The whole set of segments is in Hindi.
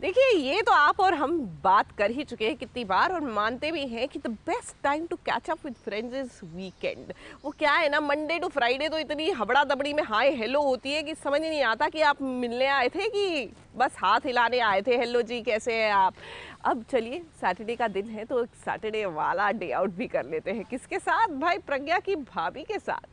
देखिए, ये तो आप और हम बात कर ही चुके हैं कितनी बार और मानते भी हैं कि the best time to catch up with friends is weekend. वो क्या है ना, मंडे टू फ्राइडे तो इतनी हबड़ा दबड़ी में हाय हेलो होती है कि समझ ही नहीं आता कि आप मिलने आए थे कि बस हाथ हिलाने आए थे। हेलो जी, कैसे हैं आप। अब चलिए, सैटरडे का दिन है तो सैटरडे वाला डे आउट भी कर लेते हैं। किसके साथ भाई? प्रज्ञा की भाभी के साथ।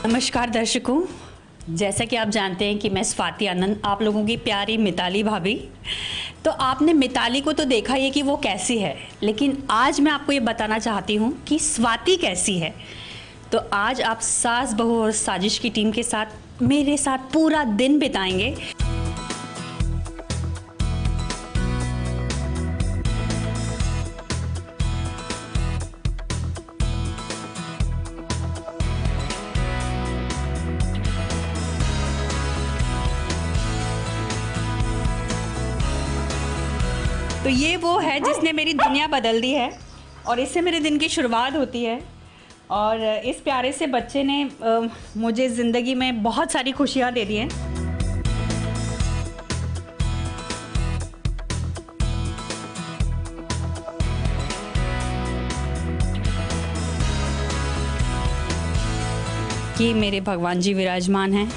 नमस्कार दर्शकों, जैसा कि आप जानते हैं कि मैं स्वाति आनंद, आप लोगों की प्यारी मिताली भाभी। तो आपने मिताली को तो देखा ही है कि वो कैसी है, लेकिन आज मैं आपको ये बताना चाहती हूँ कि स्वाति कैसी है। तो आज आप सास बहू और साजिश की टीम के साथ मेरे साथ पूरा दिन बिताएंगे। तो ये वो है जिसने मेरी दुनिया बदल दी है और इससे मेरे दिन की शुरुआत होती है। और इस प्यारे से बच्चे ने मुझे ज़िंदगी में बहुत सारी खुशियाँ दे दी हैं। कि मेरे भगवान जी विराजमान हैं।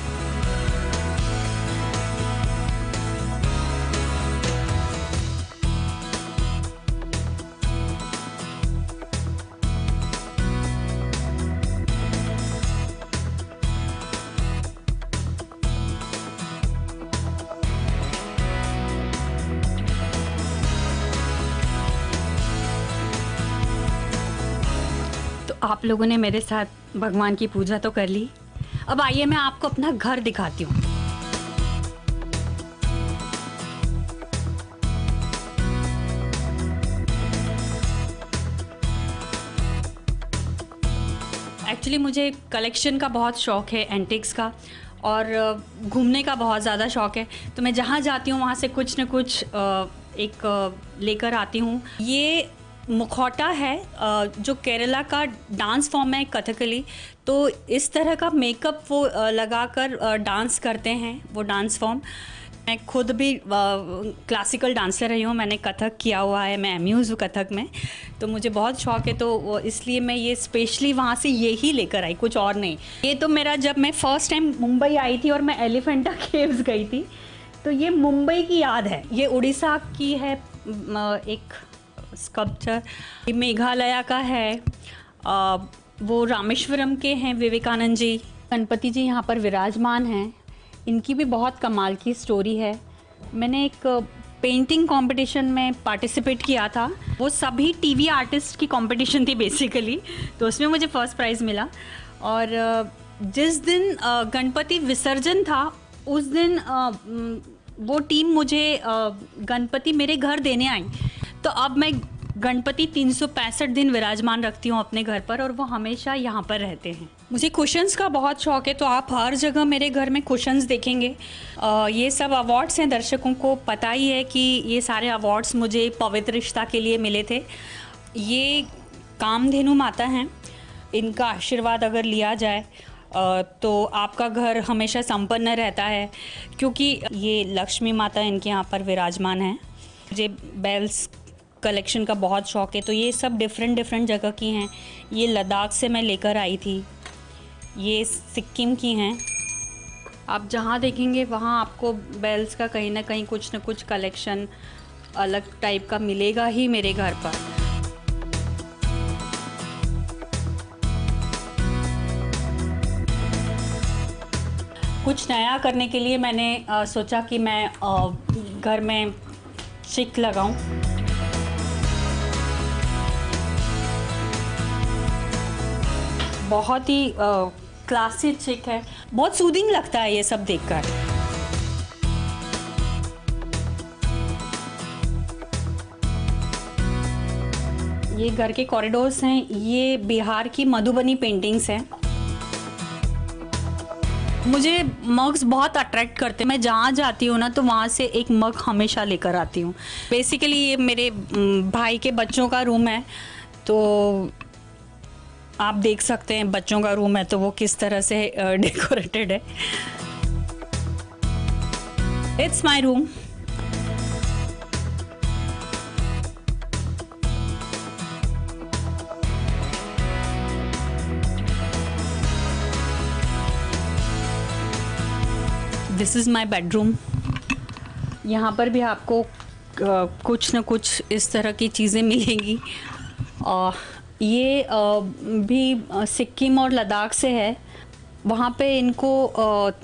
आप लोगों ने मेरे साथ भगवान की पूजा तो कर ली। अब आइए मैं आपको अपना घर दिखाती हूँ। एक्चुअली मुझे कलेक्शन का बहुत शौक़ है, एंटिक्स का, और घूमने का बहुत ज़्यादा शौक़ है। तो मैं जहाँ जाती हूँ वहाँ से कुछ न कुछ एक लेकर आती हूँ। ये मुखौटा है जो केरला का डांस फॉर्म है, कथकली। तो इस तरह का मेकअप वो लगाकर डांस करते हैं, वो डांस फॉर्म। मैं खुद भी क्लासिकल डांसर रही हूँ, मैंने कथक किया हुआ है, मैं अम्यूज़ हूँ कथक में। तो मुझे बहुत शौक़ है, तो इसलिए मैं ये स्पेशली वहाँ से यही लेकर आई, कुछ और नहीं। ये तो मेरा, जब मैं फ़र्स्ट टाइम मुंबई आई थी और मैं एलिफेंटा केव्स गई थी, तो ये मुंबई की याद है। ये उड़ीसा की है एक स्कल्पचर, मेघालय का है, वो रामेश्वरम के हैं विवेकानंद जी। गणपति जी यहाँ पर विराजमान हैं। इनकी भी बहुत कमाल की स्टोरी है। मैंने एक पेंटिंग कंपटीशन में पार्टिसिपेट किया था। वो सभी टीवी आर्टिस्ट की कंपटीशन थी बेसिकली, तो उसमें मुझे फर्स्ट प्राइज़ मिला। और जिस दिन गणपति विसर्जन था, उस दिन वो टीम मुझे गणपति मेरे घर देने आई। तो अब मैं गणपति 365 दिन विराजमान रखती हूँ अपने घर पर, और वो हमेशा यहाँ पर रहते हैं। मुझे कुशन्स का बहुत शौक़ है, तो आप हर जगह मेरे घर में कुशन्स देखेंगे। ये सब अवार्ड्स हैं, दर्शकों को पता ही है कि ये सारे अवार्ड्स मुझे पवित्र रिश्ता के लिए मिले थे। ये कामधेनु माता हैं, इनका आशीर्वाद अगर लिया जाए तो आपका घर हमेशा संपन्न रहता है, क्योंकि ये लक्ष्मी माता इनके यहाँ पर विराजमान हैं। मुझे बेल्स कलेक्शन का बहुत शौक़ है, तो ये सब डिफरेंट जगह की हैं। ये लद्दाख से मैं लेकर आई थी, ये सिक्किम की हैं, आप जहाँ देखेंगे वहाँ आपको बेल्स का कहीं ना कहीं कुछ ना कुछ कलेक्शन अलग टाइप का मिलेगा ही मेरे घर पर। कुछ नया करने के लिए मैंने सोचा कि मैं घर में चिक लगाऊं। बहुत ही क्लासी चिक है, बहुत सूदिंग लगता है ये सब देखकर। ये घर के कॉरिडोर्स हैं, ये बिहार की मधुबनी पेंटिंग्स हैं। मुझे मग्स बहुत अट्रैक्ट करते हैं। मैं जहाँ जाती हूँ ना तो वहाँ से एक मग हमेशा लेकर आती हूँ। बेसिकली ये मेरे भाई के बच्चों का रूम है, तो आप देख सकते हैं बच्चों का रूम है तो वो किस तरह से डेकोरेटेड है। It's my room. This is my bedroom. यहाँ पर भी आपको कुछ न कुछ इस तरह की चीज़ें मिलेंगी। ये भी सिक्किम और लद्दाख से है। वहाँ पे इनको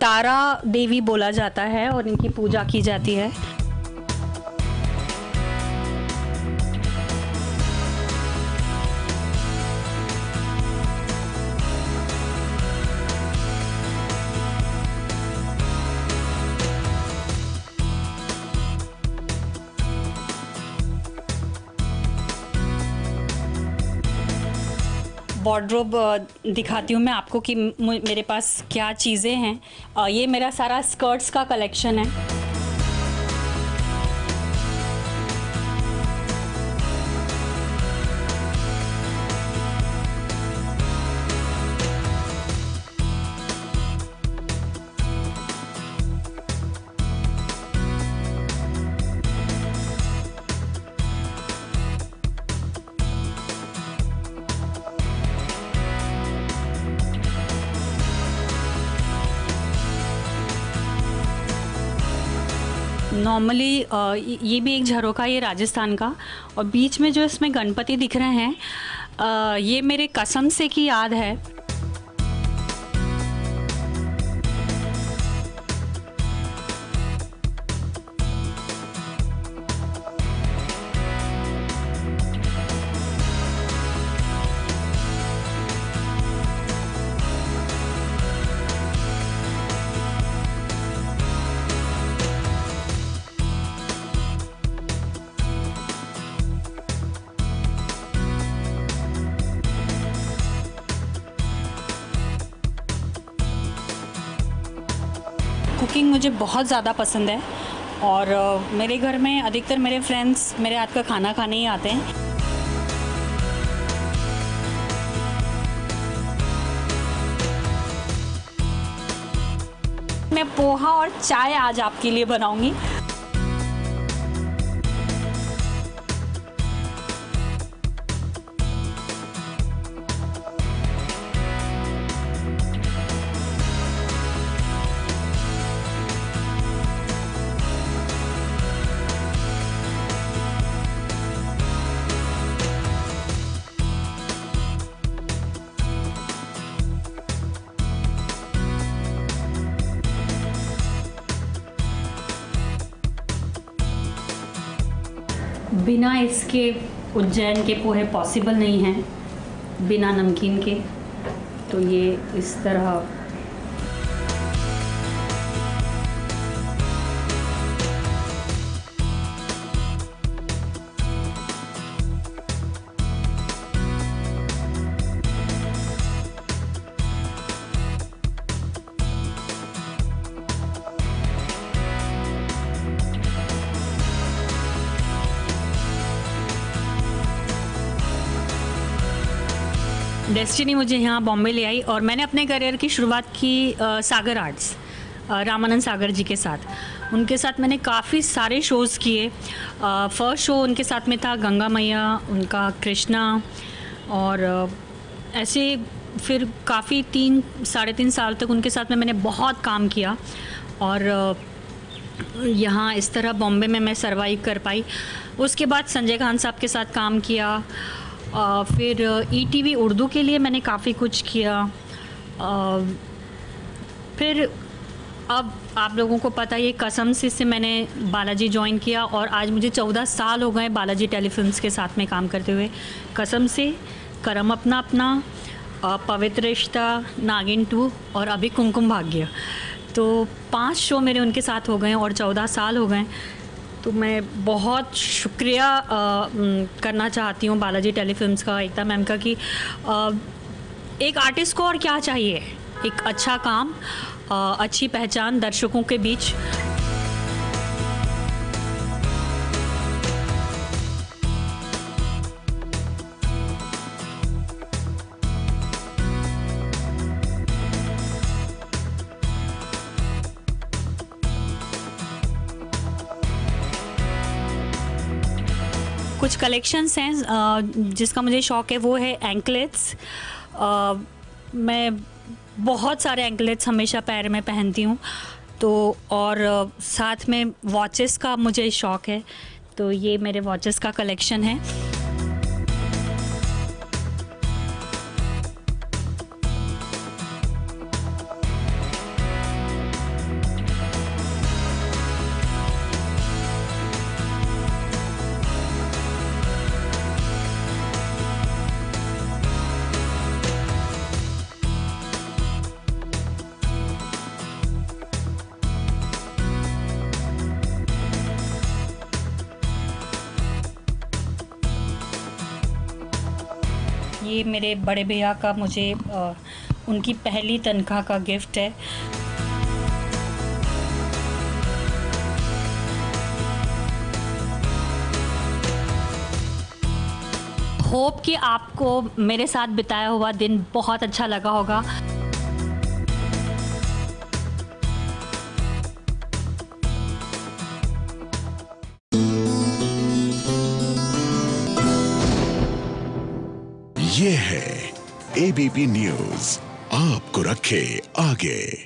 तारा देवी बोला जाता है और इनकी पूजा की जाती है। वार्डरोब दिखाती हूँ मैं आपको कि मेरे पास क्या चीज़ें हैं। ये मेरा सारा स्कर्ट्स का कलेक्शन है। नॉर्मली ये भी एक झरोखा, ये राजस्थान का, और बीच में जो इसमें गणपति दिख रहे हैं ये मेरे कसम से की याद है। कुकिंग मुझे बहुत ज़्यादा पसंद है और मेरे घर में अधिकतर मेरे फ्रेंड्स मेरे हाथ का खाना खाने ही आते हैं। मैं पोहा और चाय आज आपके लिए बनाऊंगी। बिना इसके उज्जैन के पोहे पॉसिबल नहीं हैं, बिना नमकीन के। तो ये इस तरह डेस्टिनी मुझे यहाँ बॉम्बे ले आई और मैंने अपने करियर की शुरुआत की सागर आर्ट्स, रामानंद सागर जी के साथ। उनके साथ मैंने काफ़ी सारे शोज़ किए। फर्स्ट शो उनके साथ में था गंगा मैया, उनका कृष्णा, और ऐसे फिर काफ़ी 3-3.5 साल तक उनके साथ में मैंने बहुत काम किया और यहाँ इस तरह बॉम्बे में मैं सर्वाइव कर पाई। उसके बाद संजय खान साहब के साथ काम किया, फिर ईटीवी उर्दू के लिए मैंने काफ़ी कुछ किया। फिर अब आप लोगों को पता है कसम से मैंने बालाजी ज्वाइन किया और आज मुझे 14 साल हो गए बालाजी टेलीफिल्म्स के साथ में काम करते हुए। कसम से, करम अपना अपना, पवित्र रिश्ता, नागिन 2 और अभी कुमकुम भाग्य, तो 5 शो मेरे उनके साथ हो गए और 14 साल हो गए। तो मैं बहुत शुक्रिया करना चाहती हूँ बालाजी टेलीफिल्म्स का, एकता मैम का, कि एक आर्टिस्ट को और क्या चाहिए, एक अच्छा काम, अच्छी पहचान दर्शकों के बीच। कुछ कलेक्शंस हैं जिसका मुझे शौक़ है, वो है एंकलेट्स। मैं बहुत सारे एंकलेट्स हमेशा पैर में पहनती हूँ, तो और साथ में वॉचेस का मुझे शौक़ है, तो ये मेरे वॉचेस का कलेक्शन है। ये मेरे बड़े भैया का मुझे उनकी पहली तनख्वाह का गिफ्ट है। होप कि आपको मेरे साथ बिताया हुआ दिन बहुत अच्छा लगा होगा। ये है एबीपी न्यूज़, आपको रखे आगे।